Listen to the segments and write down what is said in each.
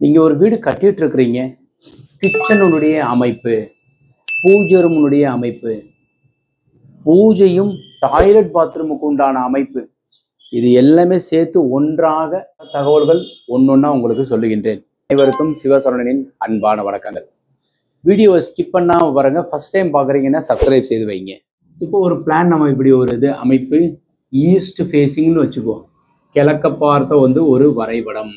நீங்க ஒரு வீடு கட்டிட்டு இருக்கிறீங்க. கிச்சனுடைய அமைப்பு, பூஜை ரூமுடைய அமைப்பு, பூஜையும் டாய்லெட் பாத்ரூமுக்கு உண்டான அமைப்பு, இது எல்லாமே சேர்த்து ஒன்றாக தகவல்கள் ஒன்னொன்னா உங்களுக்கு சொல்லுகின்றேன். அனைவருக்கும் சிவசரவணனின் அன்பான வணக்கங்கள். வீடியோவை ஸ்கிப் பண்ணாம பாருங்க. ஃபர்ஸ்ட் டைம் பார்க்குறீங்கன்னா சப்ஸ்கிரைப் செய்து வைங்க. இப்போ ஒரு பிளான் நம்ம இப்படி ஒரு இது அமைப்பு ஈஸ்ட் ஃபேஸிங்னு வச்சுக்குவோம். கிழக்க பார்த்த ஒரு வரைபடம்.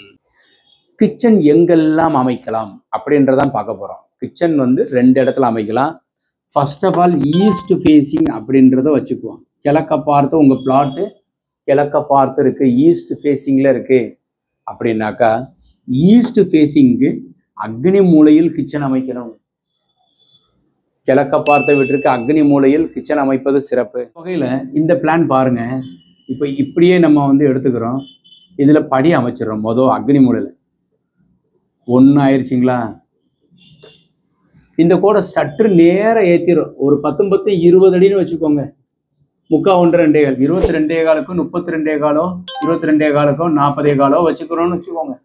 கிச்சன் எங்கெல்லாம் அமைக்கலாம் அப்படின்றதான் பார்க்க போகிறோம். கிச்சன் ரெண்டு இடத்துல அமைக்கலாம். First of all east facing அப்படின்றத வச்சுக்குவோம். கிழக்க பார்த்து உங்கள் பிளாட்டு கிழக்க பார்த்து இருக்குது, ஈஸ்ட் ஃபேஸிங்கில் இருக்குது அப்படின்னாக்கா ஈஸ்ட் ஃபேஸிங்கு அக்னி மூலையில் கிச்சன் அமைக்கணும். கிழக்க பார்த்த வீட்டிற்கு அக்னி மூலையில் கிச்சன் அமைப்பது சிறப்பு. வகையில் இந்த பிளான் பாருங்க. இப்போ இப்படியே நம்ம எடுத்துக்கிறோம். இதில் படி அமைச்சிடறோம். அக்னி மூலையில் ஒன்று ஆயிடுச்சிங்களா? இந்த கோடை சற்று நேரம் ஏற்றிடும். ஒரு 10 20 அடின்னு வச்சுக்கோங்க. 3/4 2 கால் 22 காலுக்கும் 32 காலோ 22 காலுக்கும் 40 காலோ வச்சுக்கிறோன்னு வச்சுக்கோங்க.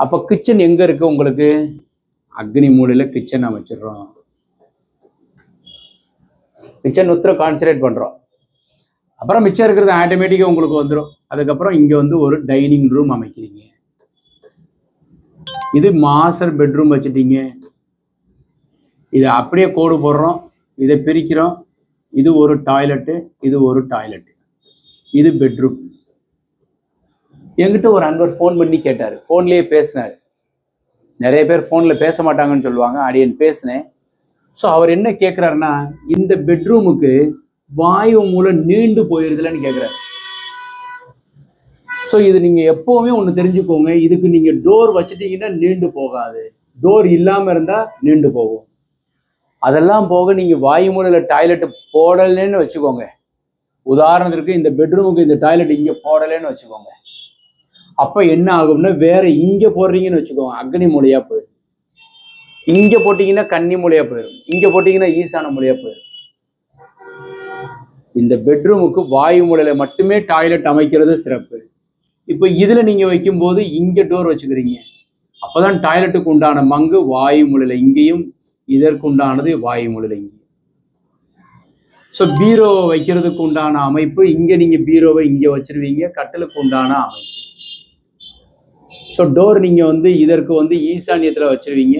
அப்போ கிச்சன் எங்கே இருக்குது உங்களுக்கு? அக்னி மூலையில் கிச்சன் அமைச்சிடுறோம். கிச்சன் கான்சன்ட்ரேட் பண்ணுறோம். அப்புறம் மிச்சம் இருக்கிறது ஆட்டோமேட்டிக்காக உங்களுக்கு வந்துடும். அதுக்கப்புறம் இங்கே ஒரு டைனிங் ரூம் அமைக்கிறீங்க. இது மாஸ்டர் பெட்ரூம் வச்சுட்டீங்க. இதை அப்படியே கோடு போடுறோம், இதை பிரிக்கிறோம். இது ஒரு டாய்லெட்டு, இது ஒரு டாய்லெட்டு, இது பெட்ரூம். என்கிட்ட ஒரு அன்பர் ஃபோன் பண்ணி கேட்டார். ஃபோன்லேயே பேசினார். நிறைய பேர் ஃபோனில் பேச மாட்டாங்கன்னு சொல்லுவாங்க. அடியன் பேசினேன். ஸோ அவர் என்ன கேட்குறாருன்னா, இந்த பெட்ரூமுக்கு வாயு மூலம் நீண்டு போயிருதுலன்னு கேட்குறாரு. ஸோ இது நீங்கள் எப்போவுமே ஒன்று தெரிஞ்சுக்கோங்க. இதுக்கு நீங்கள் டோர் வச்சுட்டீங்கன்னா நீண்டு போகாது. டோர் இல்லாமல் இருந்தால் நீண்டு போகும். அதெல்லாம் போக நீங்கள் வாயு மூலையில் டாய்லெட்டு போடலைன்னு வச்சுக்கோங்க. உதாரணத்திற்கு இந்த பெட்ரூமுக்கு இந்த டாய்லெட் இங்கே போடலைன்னு வச்சுக்கோங்க. அப்போ என்ன ஆகும்னா, வேற இங்கே போடுறீங்கன்னு வச்சுக்கோங்க, அக்னி மூலையாக போயிடும். இங்கே போட்டிங்கன்னா கன்னி மூலையாக போயிடும். இங்கே போட்டிங்கன்னா ஈசான மூலையாக போயிடும். இந்த பெட்ரூமுக்கு வாயு மூலையில் மட்டுமே டாய்லெட் அமைக்கிறது சிறப்பு. இப்போ இதில் நீங்கள் வைக்கும்போது இங்கே டோர் வச்சுக்கிறீங்க. அப்போ தான் டாய்லெட்டுக்கு உண்டான மங்கு வாயு மூலையில் இங்கேயும், இதற்கு உண்டானது வாயு மூலையில் இங்கேயும். ஸோ பீரோவை வைக்கிறதுக்கு உண்டான அமைப்பு இங்கே நீங்கள் பீரோவை இங்கே வச்சிருவீங்க. கட்டலுக்கு உண்டான அமைப்பு. ஸோ டோர் நீங்கள் இதற்கு ஈசானியத்தில் வச்சிருவீங்க.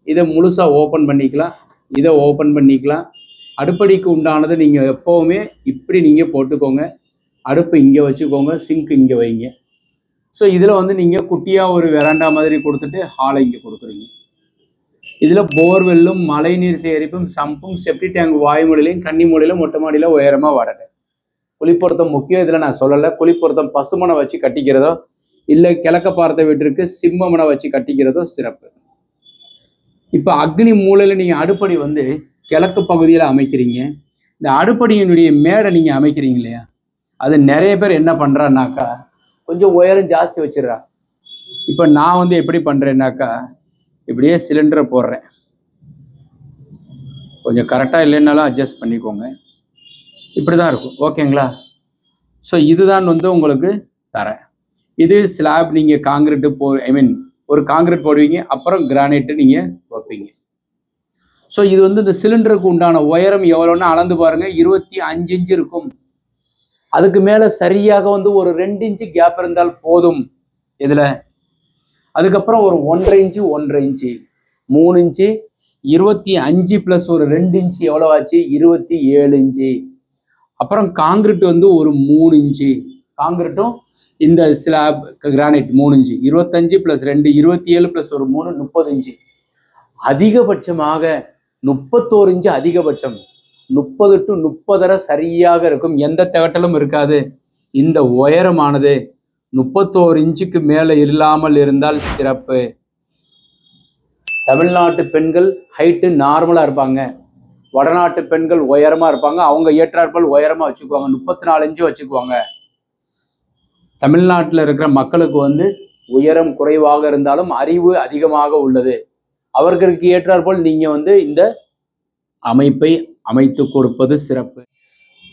இதை முழுசாக ஓப்பன் பண்ணிக்கலாம், இதை ஓப்பன் பண்ணிக்கலாம். அடுப்படிக்கு உண்டானது நீங்கள் எப்போவுமே இப்படி நீங்கள் போட்டுக்கோங்க. அடுப்பு இங்கே வச்சுக்கோங்க, சிங்க் இங்கே வைங்க. ஸோ இதில் நீங்கள் குட்டியாக ஒரு வெராண்டா மாதிரி கொடுத்துட்டு ஹாலை இங்கே கொடுக்குறீங்க. இதில் போர்வெல்லும் மழைநீர் சேகரிப்பும் சம்பும் செப்டி டேங்க் வாயு மூலையிலையும் கன்னி மூலையிலும் மொட்டை மாடியில் உயரமாக வாடகை. குளிப்பொருத்தம் முக்கியம். இதில் நான் சொல்லலை. குளிப்பொருத்தம் பசுமனை வச்சு கட்டிக்கிறதோ இல்லை கிழக்க பார்த்த வீட்டிற்கு சிம்மமனை வச்சு கட்டிக்கிறதோ சிறப்பு. இப்போ அக்னி மூலையில் நீங்கள் அடுப்படி கிழக்கு பகுதியில் அமைக்கிறீங்க. இந்த அடுப்படியினுடைய மேடை நீங்கள் அமைக்கிறீங்க இல்லையா, அது நிறைய பேர் என்ன பண்ணுறான்னாக்கா கொஞ்சம் உயரம் ஜாஸ்தி வச்சிடறா. இப்போ நான் எப்படி பண்ணுறேன்னாக்கா, இப்படியே சிலிண்டரை போடுறேன். கொஞ்சம் கரெக்டாக இல்லைன்னாலும் அட்ஜஸ்ட் பண்ணிக்கோங்க. இப்படி தான் இருக்கும். ஓகேங்களா? ஸோ இதுதான் உங்களுக்கு தரேன். இது ஸ்லாப். நீங்கள் காங்கிரீட்டு ஒரு காங்கிரீட் போடுவீங்க, அப்புறம் கிரானைட்டு நீங்கள் வைப்பீங்க. ஸோ இது இந்த சிலிண்டருக்கு உண்டான உயரம் எவ்வளோன்னு அளந்து பாருங்கள். 25 இன்ச்சு இருக்கும். அதுக்கு மேலே சரியாக ஒரு 2 இன்ச்சு கேப் இருந்தால் போதும். இதில் அதுக்கப்புறம் ஒரு 1.5 இன்ச்சு 1.5 இன்ச்சு 3 இன்ச்சு 25 ப்ளஸ் ஒரு 2 இன்ச்சு எவ்வளோ ஆச்சு? 27 இன்ச்சு. அப்புறம் காங்கிரீட் ஒரு 3 இன்ச்சு. காங்கிரீட்டும் இந்த slab granite 3 inch. 25 plus 2 27 plus ஒரு 3 30 இன்ச்சு. அதிகபட்சமாக 31 இன்ச்சு அதிகபட்சம். 30 to 30 சரியாக இருக்கும். எந்த திகட்டலும் இருக்காது. இந்த உயரமானது 31 இன்ச்சுக்கு மேலே இல்லாமல் இருந்தால் சிறப்பு. தமிழ்நாட்டு பெண்கள் ஹைட்டு நார்மலாக இருப்பாங்க. வடநாட்டு பெண்கள் உயரமாக இருப்பாங்க. அவங்க ஏற்றாற்போல் உயரமாக வச்சுக்குவாங்க. 34 இன்ச்சு வச்சுக்குவாங்க. தமிழ்நாட்டில் இருக்கிற மக்களுக்கு உயரம் குறைவாக இருந்தாலும் அறிவு அதிகமாக உள்ளது. அவர்களுக்கு ஏற்றாற்போல் நீங்கள் இந்த அமைப்பை அமைத்து கொடுப்பது சிறப்பு.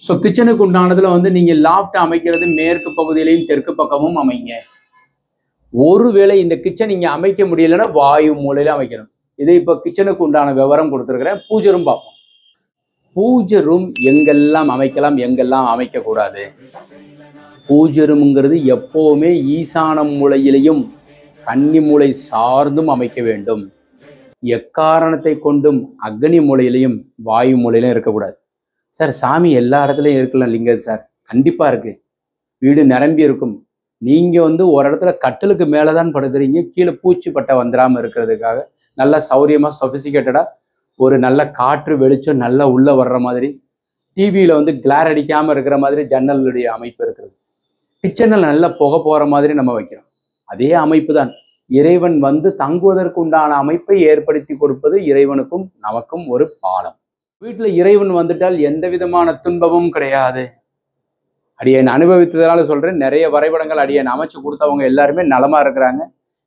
ஸோ கிச்சனுக்கு உண்டானதில் நீங்கள் லாஃப்ட் அமைக்கிறது மேற்கு பகுதியிலையும் தெற்கு பக்கமும் அமைங்க. ஒருவேளை இந்த கிச்சன் இங்கே அமைக்க முடியலைன்னா வாயு மூலையில அமைக்கணும். இது இப்போ கிச்சனுக்கு உண்டான விவரம் கொடுத்துருக்கிறேன். பூஜை ரூம் பார்ப்போம். பூஜை ரூம் எங்கெல்லாம் அமைக்கலாம், எங்கெல்லாம் அமைக்கக்கூடாது. பூஜை ரூம்ங்கிறது எப்போவுமே ஈசான மூலையிலையும் கன்னி மூலை சார்ந்தும் அமைக்க வேண்டும். எக்காரணத்தை கொண்டும் அக்னி மூலையிலையும் வாயு மூலையிலும் இருக்கக்கூடாது. சார் சாமி எல்லா இடத்துலையும் இருக்கலாம் இல்லைங்க சார். கண்டிப்பாக இருக்கு. வீடு நிரம்பி இருக்கும். நீங்கள் ஒரு இடத்துல கட்டிலுக்கு மேலே தான் படுக்கிறீங்க, கீழே பூச்சி பட்டை வந்துடாமல் இருக்கிறதுக்காக நல்லா சௌரியமாக சொஃபிசிகேட்டடாக ஒரு நல்ல காற்று வெளிச்சம் நல்லா உள்ளே வர்ற மாதிரி, டிவியில் கிளார் அடிக்காமல் இருக்கிற மாதிரி ஜன்னலுடைய அமைப்பு இருக்கிறது. கிச்சனில் நல்ல புகை போகிற மாதிரி நம்ம வைக்கிறோம். அதே அமைப்பு தான் இறைவன் தங்குவதற்கு உண்டான அமைப்பை ஏற்படுத்தி கொடுப்பது இறைவனுக்கும் நமக்கும் ஒரு பாலம். வீட்டில் இறைவன் வந்துட்டால் எந்த விதமான துன்பமும் கிடையாது. அடியேன் அனுபவித்ததுனால சொல்கிறேன். நிறைய வரைபடங்கள் அடியேன் அமைச்சு கொடுத்தவங்க எல்லாருமே நலமாக இருக்கிறாங்க.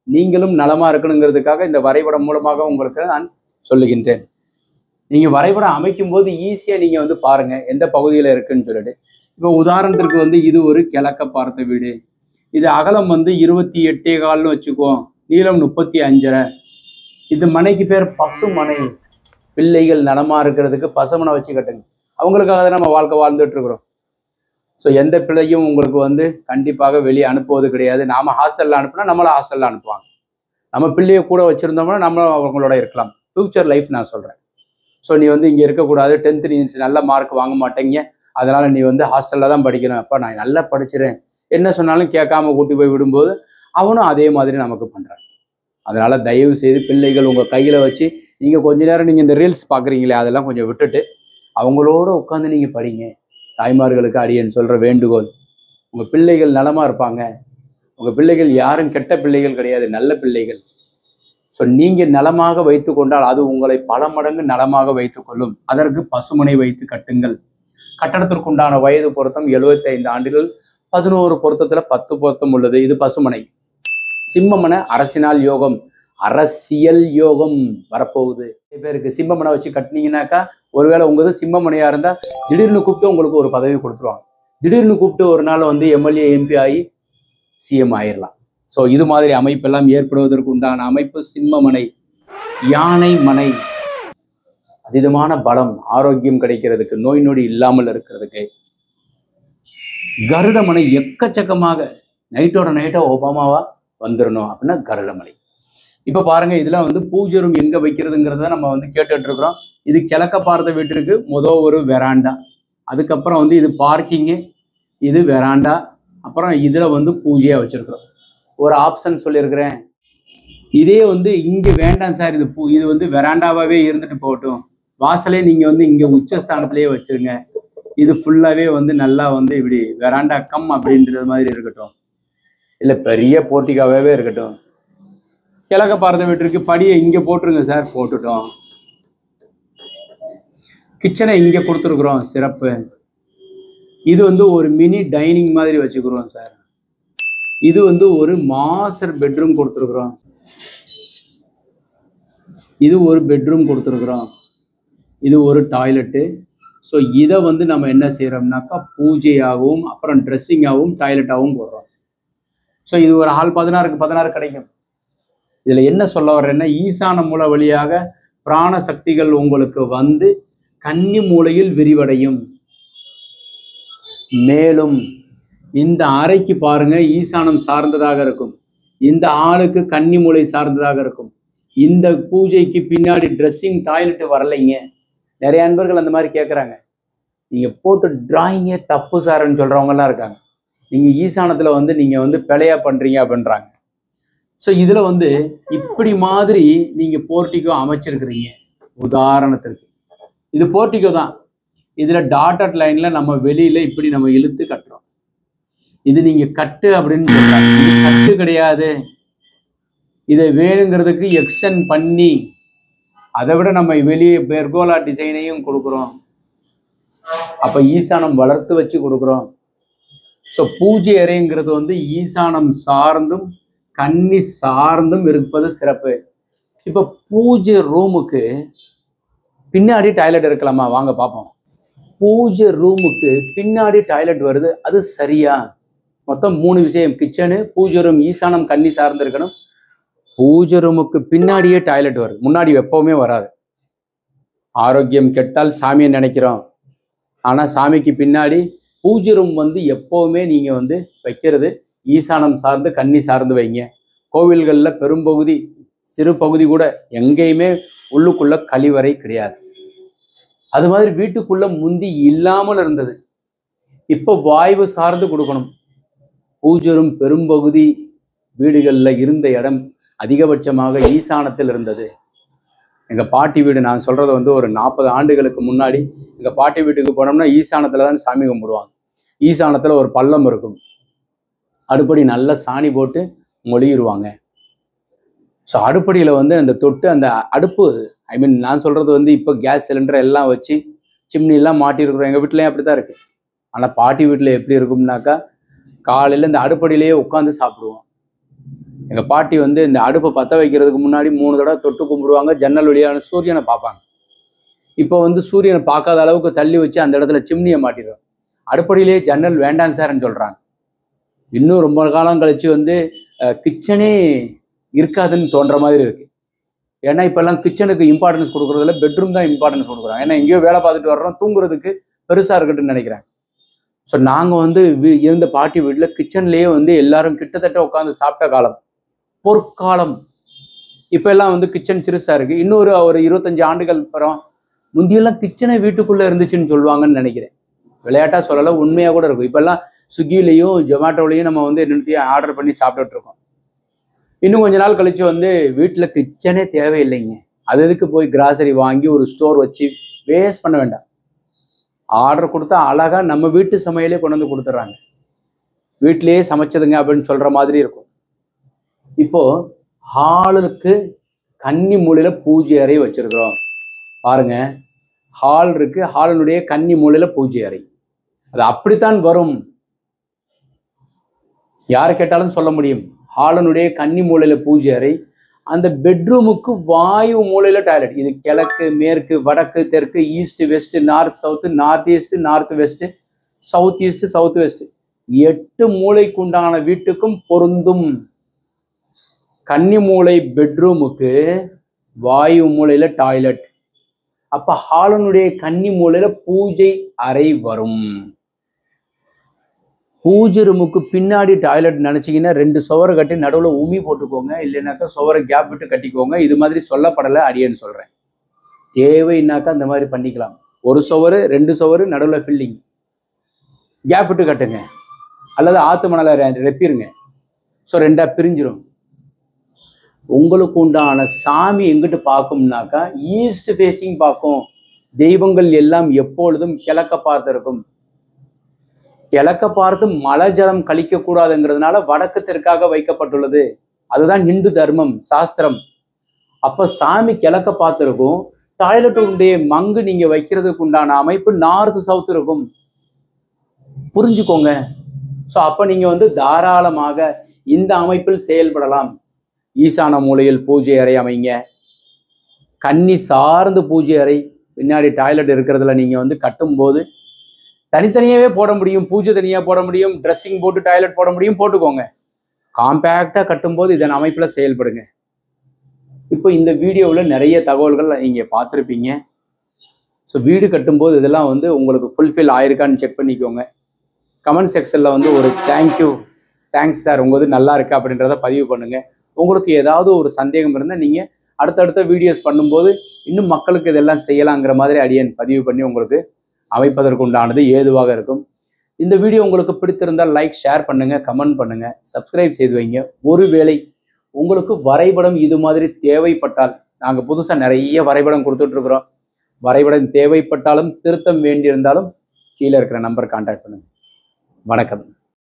நீங்களும் நலமாக இருக்கணுங்கிறதுக்காக இந்த வரைபடம் மூலமாக உங்களுக்கு நான் சொல்லுகின்றேன். நீங்கள் வரைபடம் அமைக்கும் போது ஈஸியாக நீங்கள் பாருங்கள் எந்த பகுதியில் இருக்குன்னு சொல்லிட்டு. இப்போ உதாரணத்திற்கு இது ஒரு கிழக்க பார்த்த வீடு. இது அகலம் 28.25 வச்சுக்குவோம், நீளம் 35.5. இந்த மனைக்கு பேர் பசுமனை. பிள்ளைகள் நலமாக இருக்கிறதுக்கு பசுமனை வச்சு கட்டுங்க. அவங்களுக்காக தான் நம்ம வாழ்க்கை வாழ்ந்துட்டு இருக்கிறோம். ஸோ எந்த பிள்ளையும் உங்களுக்கு கண்டிப்பாக வெளியே அனுப்புவது கிடையாது. நாம் ஹாஸ்டலில் அனுப்புனா நம்மளை ஹாஸ்டலில் அனுப்புவாங்க. நம்ம பிள்ளையை கூட வச்சுருந்தோம்னா நம்மளும் அவங்களோட இருக்கலாம். ஃப்யூச்சர் லைஃப் நான் சொல்கிறேன். ஸோ நீ இங்கே இருக்கக்கூடாது, 10th நீ நல்ல மார்க் வாங்க மாட்டேங்க, அதனால் நீ ஹாஸ்டலில் தான் படிக்கணும். அப்போ நான் நல்லா படிச்சிடறேன் என்ன சொன்னாலும் கேட்காம கூட்டி போய் விடும்போது அவனும் அதே மாதிரி நமக்கு பண்ணுறான். அதனால் தயவு செய்து பிள்ளைகள் உங்கள் கையில் வச்சு நீங்கள் கொஞ்ச நேரம் நீங்கள் இந்த ரீல்ஸ் பார்க்குறீங்களே அதெல்லாம் கொஞ்சம் விட்டுட்டு அவங்களோட உட்காந்து நீங்கள் படிங்க. தாய்மார்களுக்கு அடியேன் சொல்கிற வேண்டுகோள். உங்கள் பிள்ளைகள் நலமாக இருப்பாங்க. உங்கள் பிள்ளைகள் யாரும் கெட்ட பிள்ளைகள் கிடையாது, நல்ல பிள்ளைகள். ஸோ நீங்கள் நலமாக வைத்து கொண்டால் அது உங்களை பல மடங்கு நலமாக வைத்து கொள்ளும். அதற்கு பசுமனை வைத்து கட்டுங்கள். கட்டடத்திற்குண்டான வயது பொருத்தம் 75 ஆண்டுகள். 11 பொருத்தத்தில் 10 பொருத்தம் உள்ளது. இது பசுமனை. சிம்மமனை அரசினால் யோகம், அரசியல் யோகம் வரப்போகுது. பேருக்கு சிம்மமனை வச்சு கட்டினீங்கன்னாக்கா, ஒருவேளை உங்களது சிம்மமனையாக இருந்தால் திடீர்னு கூப்பிட்டு உங்களுக்கு ஒரு பதவி கொடுத்துருவாங்க. திடீர்னு கூப்பிட்டு ஒரு நாள் எம்எல்ஏ எம்பி ஆகி சிஎம் ஆயிடலாம். ஸோ இது மாதிரி அமைப்பெல்லாம் ஏற்படுவதற்கு உண்டான அமைப்பு சிம்மமனை. யானை மனை அதீதமான பலம், ஆரோக்கியம் கிடைக்கிறதுக்கு, நோய் நொடி இல்லாமல் இருக்கிறதுக்கு. கருடமனை எக்கச்சக்கமாக நைட்டோட நைட்டா ஒபாமாவா வந்துடணும் அப்படின்னா கருடமனை. இப்போ பாருங்க, இதெல்லாம் பூஜை ரூம் எங்க வைக்கிறதுங்கிறத நம்ம கேட்டுட்டு இருக்கிறோம். இது கிழக்க பார்த்த வீட்டிற்கு ஒரு வெராண்டா, அதுக்கப்புறம் இது பார்க்கிங்கு, இது வெராண்டா, அப்புறம் இதுல பூஜையா வச்சிருக்கிறோம். ஒரு ஆப்ஷன் சொல்லியிருக்கிறேன். இதே இங்க வேண்டாம் சார், இது வெராண்டாவாவே இருந்துட்டு போகட்டும், வாசலே நீங்க இங்க உச்சஸ்தானத்திலேயே வச்சிருங்க, இது ஃபுல்லாவே நல்லா இப்படி வெராண்டா கம் அப்படின்றது மாதிரி இருக்கட்டும், இல்ல பெரிய போர்ட்டிகாவே இருக்கட்டும். கிழக்க பார்த்த வீட்டிற்கு படியை இங்க போட்டுருங்க சார், போட்டுட்டோம். கிச்சனை இங்க கொடுத்துருக்குறோம், சிறப்பு. இது ஒரு மினி டைனிங் மாதிரி வச்சுக்கிறோம் சார். இது ஒரு மாஸ்டர் பெட்ரூம் கொடுத்துருக்குறோம். இது ஒரு பெட்ரூம் கொடுத்துருக்குறோம். இது ஒரு டாய்லெட்டு. ஸோ இதை நம்ம என்ன செய்கிறோம்னாக்கா பூஜையாகவும் அப்புறம் ட்ரெஸ்ஸிங்காகவும் டாய்லெட்டாகவும் போடுறோம். ஸோ இது ஒரு ஹால் 16க்கு 16 கிடைக்கும். இதில் என்ன சொல்ல வர்றேன்னா, ஈசான மூலை வழியாக பிராண சக்திகள் உங்களுக்கு கன்னி மூலையில் விரிவடையும். மேலும் இந்த அறைக்கு பாருங்க, ஈசானம் சார்ந்ததாக இருக்கும். இந்த ஆளுக்கு கன்னி மூலை சார்ந்ததாக இருக்கும். இந்த பூஜைக்கு பின்னாடி ட்ரெஸ்ஸிங் டாய்லெட் வரலைங்க. நிறைய அன்பர்கள் அந்த மாதிரி கேட்குறாங்க. நீங்கள் போட்டு டிராயிங்கே தப்பு சார்ன்னு சொல்கிறவங்கலாம் இருக்காங்க. நீங்கள் ஈசானத்தில் நீங்கள் பிழையா பண்ணுறீங்க அப்படின்றாங்க. ஸோ இதில் இப்படி மாதிரி நீங்கள் போர்ட்டிகோ அமைச்சிருக்கிறீங்க. உதாரணத்திற்கு இது போர்ட்டிகோ தான். இதில் டாட்டட் லைனில் நம்ம வெளியில் இப்படி நம்ம இழுத்து கட்டுறோம். இது நீங்கள் கட்டு அப்படின்னு சொல்கிறாங்க. இது கட்டு கிடையாது. இதை வேணுங்கிறதுக்கு எக்ஸ்டெண்ட் பண்ணி அதை விட நம்ம வெளியே பெர்கோலா டிசைனையும் கொடுக்குறோம். அப்போ ஈசானம் வளர்த்து வச்சு கொடுக்குறோம். ஸோ பூஜை அறைங்கிறது ஈசானம் சார்ந்தும் கன்னி சார்ந்தும் இருப்பது சிறப்பு. இப்போ பூஜை ரூமுக்கு பின்னாடி டாய்லெட் இருக்கலாமா? வாங்க பார்ப்போம். பூஜை ரூமுக்கு பின்னாடி டாய்லெட் வருது, அது சரியா? மொத்தம் 3 விஷயம். கிச்சனு, பூஜை ரூம், ஈசானம் கன்னி சார்ந்து இருக்கணும். பூஜை ரூமுக்கு பின்னாடியே டாய்லெட் வருது, முன்னாடி எப்பவுமே வராது. ஆரோக்கியம் கெட்டால் சாமியை நினைக்கிறோம், ஆனால் சாமிக்கு பின்னாடி பூஜை ரூம் வந்து எப்போவுமே நீங்கள் வந்து வைக்கிறது ஈசானம் சார்ந்து கன்னி சார்ந்து வைங்க. கோவில்களில் பெரும்பகுதி, சிறு பகுதி கூட எங்கேயுமே உள்ளுக்குள்ள கழிவறை கிடையாது. அது மாதிரி வீட்டுக்குள்ள முந்தி இல்லாமல் இருந்தது, இப்போ வாய்வு சார்ந்து கொடுக்கணும். பூஜை ரூம் பெரும்பகுதி வீடுகளில் இருந்த இடம் அதிகபட்சமாக ஈசானத்தில் இருந்தது. எங்கள் பாட்டி வீடு, நான் சொல்கிறது வந்து ஒரு 40 ஆண்டுகளுக்கு முன்னாடி எங்கள் பாட்டி வீட்டுக்கு போனோம்னா ஈசானத்தில் தான் சாமி கும்பிடுவாங்க. ஈசானத்தில் ஒரு பள்ளம் இருக்கும், அடுப்படி நல்லா சாணி போட்டு மொழிடுவாங்க. ஸோ அடுப்படியில் வந்து அந்த தொட்டு அந்த அடுப்பு, நான் சொல்கிறது வந்து இப்போ கேஸ் சிலிண்டர் எல்லாம் வச்சு சிம்னிலாம் மாட்டியிருக்கிறோம். எங்கள் வீட்டிலையும் அப்படி தான் இருக்குது. ஆனால் பாட்டி வீட்டில் எப்படி இருக்கும்னாக்கா, காலையில் இந்த அடுப்படியிலேயே உட்காந்து சாப்பிடுவோம். எங்கள் பாட்டி வந்து இந்த அடுப்பை பற்ற வைக்கிறதுக்கு முன்னாடி 3 தடவை தொட்டு கும்பிடுவாங்க. ஜன்னல் வழியான சூரியனை பார்ப்பாங்க. இப்போ வந்து சூரியனை பார்க்காத அளவுக்கு தள்ளி வச்சு அந்த இடத்துல சிம்னியை மாட்டிடுவோம். அடுப்படியிலேயே ஜன்னல் வேண்டாம் சார்ன்னு சொல்கிறாங்க. இன்னும் ரொம்ப காலம் கழிச்சு வந்து கிச்சனே இருக்காதுன்னு தோன்ற மாதிரி இருக்குது. ஏன்னா இப்போல்லாம் கிச்சனுக்கு இம்பார்ட்டன்ஸ் கொடுக்குறதில்ல, பெட்ரூம் தான் இம்பார்ட்டன்ஸ் கொடுக்குறாங்க. ஏன்னா எங்கேயோ வேலை பார்த்துட்டு வர்றோம், தூங்குறதுக்கு பெருசாக இருக்கட்டும்னு நினைக்கிறேன். ஸோ நாங்கள் வந்து இருந்த பாட்டி வீட்டில் கிச்சன்லேயே வந்து எல்லாரும் கிட்டத்தட்ட உட்காந்து சாப்பிட்ட காலம் பொற்காலம். இப்போ எல்லாம் வந்து கிச்சன் சிறுசாக இருக்குது. இன்னொரு ஒரு 25 ஆண்டுகள் அப்புறம் முந்தியெல்லாம் கிச்சனை வீட்டுக்குள்ளே இருந்துச்சுன்னு சொல்லுவாங்கன்னு நினைக்கிறேன். விளையாட்டாக சொல்லலை, உண்மையாக கூட இருக்கும். இப்போல்லாம் ஸ்விக்கிலையும் ஜொமேட்டோலையும் நம்ம வந்து என்னத்தையும் ஆர்டர் பண்ணி சாப்பிட்டுட்ருக்கோம். இன்னும் கொஞ்ச நாள் கழிச்சு வந்து வீட்டில் கிச்சனே தேவையில்லைங்க. அது எதுக்கு போய் கிராசரி வாங்கி ஒரு ஸ்டோர் வச்சு வேஸ்ட் பண்ண வேண்டாம். ஆர்டர் கொடுத்தா அழகாக நம்ம வீட்டு சமையலே கொண்டு வந்து கொடுத்துட்றாங்க. வீட்டிலேயே சமைச்சதுங்க அப்படின்னு சொல்கிற மாதிரி இருக்கும். இப்போது ஹாலுக்கு கன்னி மூலையில் பூஜை அறை வச்சுருக்குறோம் பாருங்க. ஹால் இருக்குது, ஹாலினுடைய கன்னி மூலையில் பூஜை அறை. அது அப்படித்தான் வரும், யாரை கேட்டாலும் சொல்ல முடியும். ஹாலனுடைய கன்னி மூலையில் பூஜை அறை, அந்த பெட்ரூமுக்கு வாயு மூலையில் டாய்லெட். இது கிழக்கு, மேற்கு, வடக்கு, தெற்கு, east, west, north, south, north east, north west, south east, south west, 8 மூலைக்குண்டான வீட்டுக்கும் பொருந்தும். கன்னி மூலை பெட்ரூமுக்கு வாயு மூலையில் டாய்லெட். அப்போ ஹாலனுடைய கன்னி மூலையில் பூஜை அறை வரும். பூஜை ரூமுக்கு பின்னாடி டாய்லெட் நினச்சிங்கன்னா 2 சுவரை கட்டி நடுவில் உமி போட்டுக்கோங்க, இல்லைனாக்கா சுவரை கேப் விட்டு கட்டிக்கோங்க. இது மாதிரி சொல்லப்படலை, அடியேன்னு சொல்கிறேன். தேவைன்னாக்கா இந்த மாதிரி பண்ணிக்கலாம். 1 சுவரு 2 சுவரு நடுவில் ஃபில்லிங், கேப் விட்டு கட்டுங்க, அல்லது ஆற்று மணலை ரெப்பிருங்க. ஸோ 2ஆ பிரிஞ்சிடும். உங்களுக்கு உண்டான சாமி எங்கிட்டு பார்க்கும்னாக்கா ஈஸ்ட் ஃபேஸிங் பார்க்கும். தெய்வங்கள் எல்லாம் எப்பொழுதும் கிழக்க பார்த்து இருக்கும். கிழக்க பார்த்து மழை ஜலம் கழிக்கக்கூடாதுங்கிறதுனால வடக்கு தெற்காக வைக்கப்பட்டுள்ளது. அதுதான் இந்து தர்மம், சாஸ்திரம். அப்போ சாமி கிழக்க பார்த்துருக்கும். டாய்லெட்டுடைய மங்கு நீங்கள் வைக்கிறதுக்கு உண்டான அமைப்பு நார்த் சவுத் இருக்கும், புரிஞ்சுக்கோங்க. ஸோ அப்போ நீங்கள் வந்து தாராளமாக இந்த அமைப்பில் செயல்படலாம். ஈசான மூலையில் பூஜை அறை அமைங்க. கன்னி சார்ந்து பூஜை அறை பின்னாடி டாய்லெட் இருக்கிறதுல நீங்கள் வந்து கட்டும்போது தனித்தனியாகவே போட முடியும். பூஜை தனியாக போட முடியும், ட்ரெஸ்ஸிங் போட்டு டாய்லெட் போட முடியும், போட்டுக்கோங்க. காம்பேக்டாக கட்டும்போது இதன் அமைப்பில் செயல்படுங்க. இப்போ இந்த வீடியோவில் நிறைய தகவல்கள் நீங்கள் பார்த்துருப்பீங்க. ஸோ வீடு கட்டும்போது இதெல்லாம் வந்து உங்களுக்கு ஃபுல்ஃபில் ஆயிருக்கான்னு செக் பண்ணிக்கோங்க. கமெண்ட் செக்ஷனில் வந்து ஒரு தேங்க்ஸ் சார், உங்களுக்கு நல்லா இருக்கா அப்படின்றத பதிவு பண்ணுங்கள். உங்களுக்கு ஏதாவது ஒரு சந்தேகம் இருந்தால் நீங்கள் அடுத்தடுத்த வீடியோஸ் பண்ணும்போது இன்னும் மக்களுக்கு இதெல்லாம் செய்யலாங்கிற மாதிரி அடியேன் பதிவு பண்ணி உங்களுக்கு அமைப்பதற்கு உண்டானது ஏதுவாக இருக்கும். இந்த வீடியோ உங்களுக்கு பிடித்திருந்தால் லைக், ஷேர் பண்ணுங்கள், கமெண்ட் பண்ணுங்கள், சப்ஸ்கிரைப் செய்து வைங்க. ஒருவேளை உங்களுக்கு வரைபடம் இது மாதிரி தேவைப்பட்டால், நாங்கள் புதுசாக நிறைய வரைபடம் கொடுத்துட்ருக்குறோம். வரைபடம் தேவைப்பட்டாலும் திருத்தம் வேண்டியிருந்தாலும் கீழே இருக்கிற நம்பர் கான்டாக்ட் பண்ணுங்கள். வணக்கம்.